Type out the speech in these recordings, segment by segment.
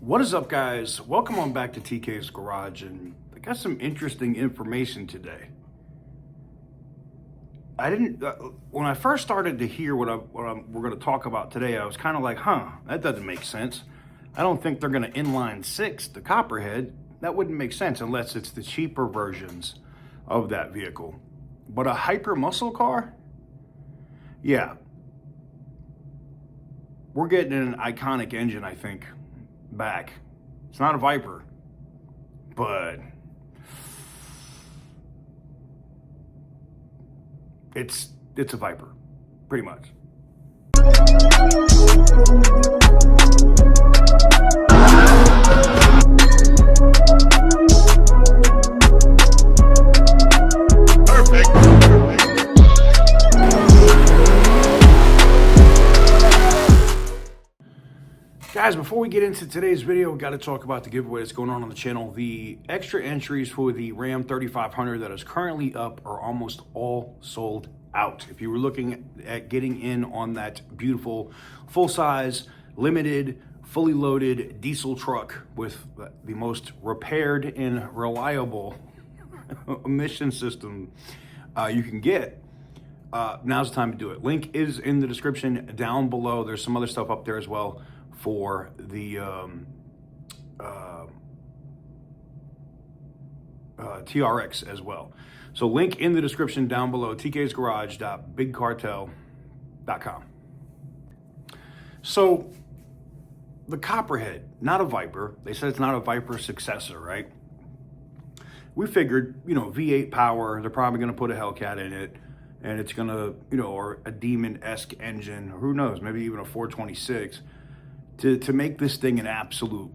What is up, guys? Welcome on back to TK's Garage, and I got some interesting information today. I didn't when I first started to hear we're going to talk about today, I was kind of like, that doesn't make sense. I don't think they're going to inline six the Copperhead. That wouldn't make sense unless it's the cheaper versions of that vehicle. But a hyper muscle car? Yeah. We're getting an iconic engine, I think, back. It's not a Viper, but it's a Viper, pretty much. Guys, before we get into today's video, we got to talk about the giveaway that's going on the channel. The extra entries for the Ram 3500 that is currently up are almost all sold out. If you were looking at getting in on that beautiful, full-size, limited, fully loaded diesel truck with the most repaired and reliable emission system you can get, now's the time to do it. Link is in the description down below. There's some other stuff up there as well for the TRX as well. So link in the description down below, tksgarage.bigcartel.com. So the Copperhead, not a Viper. They said it's not a Viper successor, right? We figured, V8 power, they're probably going to put a Hellcat in it, and it's going to, or a Demon-esque engine, or who knows, maybe even a 426. To make this thing an absolute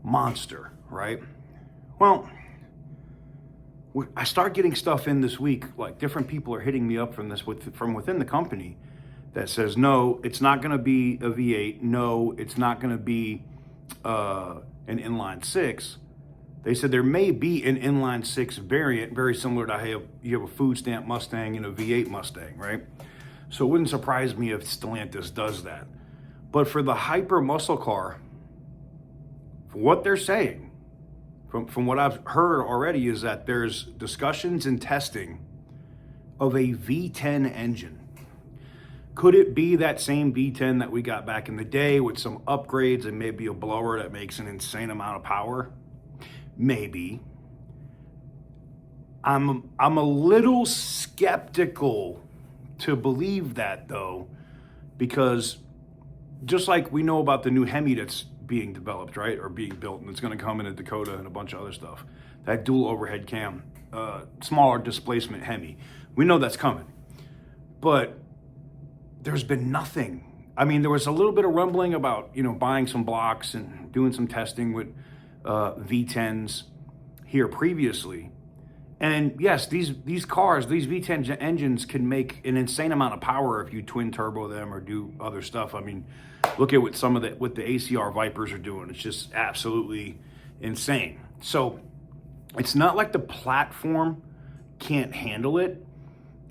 monster, right? Well, I start getting stuff in this week, like different people are hitting me up from within the company that says, no, it's not going to be a V8. No, it's not going to be an inline six. They said there may be an inline six variant, very similar to you have a food stamp Mustang and a V8 Mustang, right? So it wouldn't surprise me if Stellantis does that. But for the hyper muscle car, what they're saying, from what I've heard already, is that there's discussions and testing of a V10 engine. Could it be that same V10 that we got back in the day with some upgrades and maybe a blower that makes an insane amount of power? Maybe. I'm a little skeptical to believe that, though, because just like we know about the new Hemi that's being developed, right, or being built, and it's going to come in a Dakota and a bunch of other stuff, that dual overhead cam, smaller displacement Hemi, we know that's coming. But there's been nothing. I mean, there was a little bit of rumbling about, buying some blocks and doing some testing with V10s here previously. And yes, these cars, these V10 engines can make an insane amount of power if you twin turbo them or do other stuff. I mean, look at what what the ACR Vipers are doing. It's just absolutely insane. So it's not like the platform can't handle it,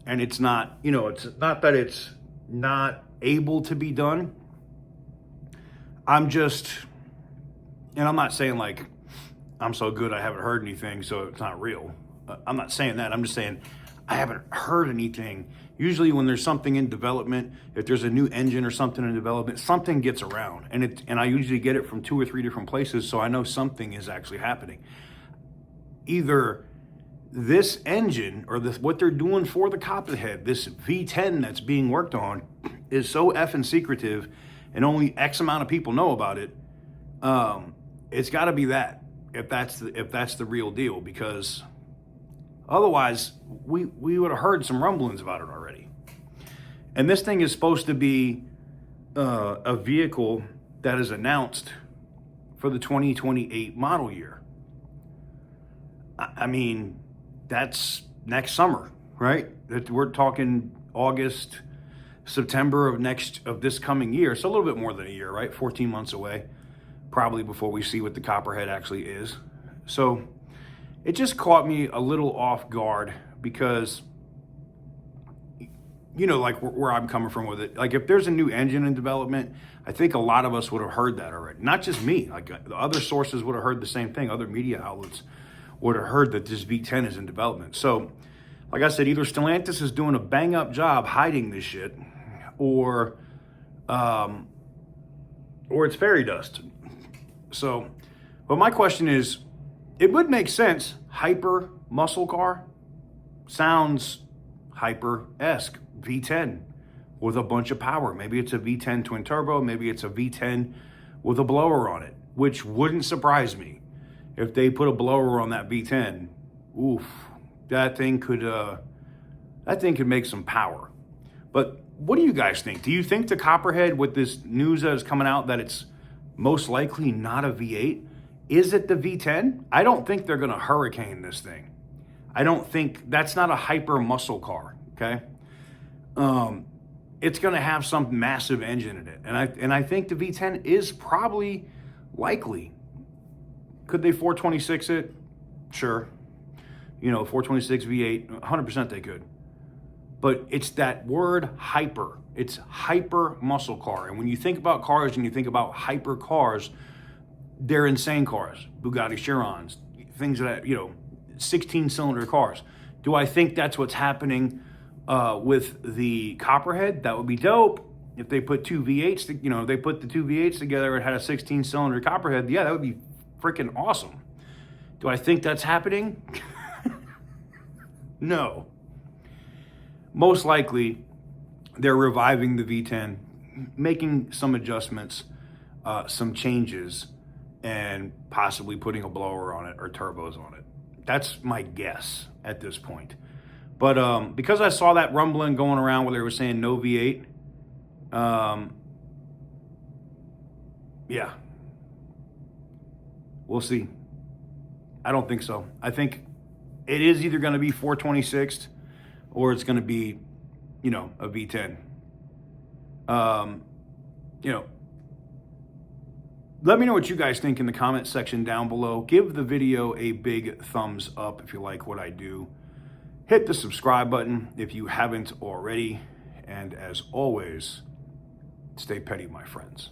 and it's not, it's not that it's not able to be done. I'm not saying like I'm so good I haven't heard anything, so it's not real. I'm not saying that. I'm just saying I haven't heard anything. Usually when there's something in development, if there's a new engine or something in development, something gets around. And I usually get it from 2 or 3 different places, so I know something is actually happening. Either this engine or what they're doing for the Copperhead, this V10 that's being worked on, is so effing secretive and only X amount of people know about it. It's got to be that, if that's the real deal, because otherwise, we would have heard some rumblings about it already. And this thing is supposed to be a vehicle that is announced for the 2028 model year. I mean, that's next summer, right? We're talking August, September of this coming year. So a little bit more than a year, right? 14 months away, probably, before we see what the Copperhead actually is. So it just caught me a little off guard because you know, like where I'm coming from with it. Like if there's a new engine in development, I think a lot of us would have heard that already. Not just me, like the other sources would have heard the same thing. Other media outlets would have heard that this V10 is in development. So, like I said, either Stellantis is doing a bang up job hiding this shit, or it's fairy dust. So, but my question is, it would make sense. Hyper muscle car sounds hyper-esque. V10 with a bunch of power. Maybe it's a V10 twin turbo. Maybe it's a V10 with a blower on it, which wouldn't surprise me if they put a blower on that V10. Oof, that thing could make some power. But what do you guys think? Do you think the Copperhead, with this news that is coming out that it's most likely not a V8, is it the V10? I don't think they're going to hurricane this thing. I don't think that's not a hyper muscle car. Okay. It's going to have some massive engine in it. And I think the V10 is probably likely. Could they 426 it? Sure. You know, 426 V8, 100% they could. But it's that word hyper. It's hyper muscle car. And when you think about cars and you think about hyper cars, they're insane cars. Bugatti Chirons, things that, you know, 16-cylinder cars. Do I think that's what's happening with the Copperhead? That would be dope. If they put two V8s, you know, they put the two V8s together and had a 16-cylinder Copperhead, yeah, that would be freaking awesome. Do I think that's happening? No. Most likely, they're reviving the V10, making some adjustments, some changes, and possibly putting a blower on it or turbos on it. That's my guess at this point. But because I saw that rumbling going around where they were saying no V8, yeah, we'll see. I don't think so. I think it is either going to be 426 or it's going to be, you know, a V10. You know, let me know what you guys think in the comment section down below. Give the video a big thumbs up if you like what I do. Hit the subscribe button if you haven't already. And as always, stay petty, my friends.